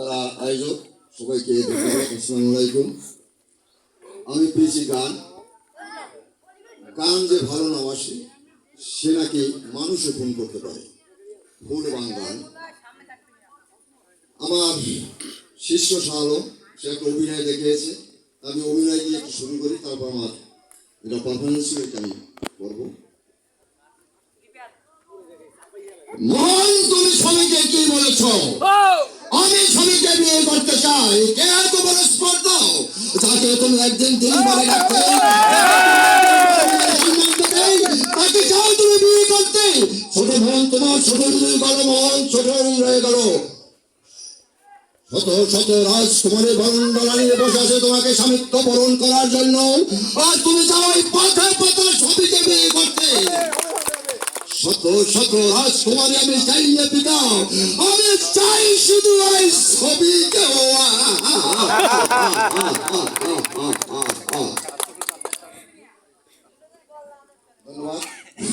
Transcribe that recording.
যারা আয়োজক সবাইকে ধন্যবাদ। আসসালামু আলাইকুম। আমি পেয়েছি গান গান যে ভালো না বাসে সে নাকি মানুষও খুন করতে পারে। ফুল বাংগান আমার শিষ্য শালো সে একটা অভিনয় দেখিয়েছে। আমি অভিনয় দিয়ে একটু শুরু করি, তারপর আমার এটা পারফরমেন্স এটা আমি করবো। মহান তুমি স্বামীকে কি বলেছ? আমি স্বামীকে বিয়ে করতে চাই। কে এত বড় স্পর্ধা যাকে তুমি একদিন দিন বলে রাখতে তাকে চাও তুমি বিয়ে করতে? ছোট মন তোমার ছোট গেল, মন ছোট রয়ে গেল। শত শত রাজকুমারী বরণ ডলা নিয়ে বসে আছে তোমাকে স্বামিত্ব বরণ করার জন্য, আর তুমি চাও এই পথে পথে স্বামীকে বিয়ে করতে। শত শত রাজকুমারী আমি চাই না পিতা, আমি চাই শুধু এই ছবিকে। ধন্যবাদ।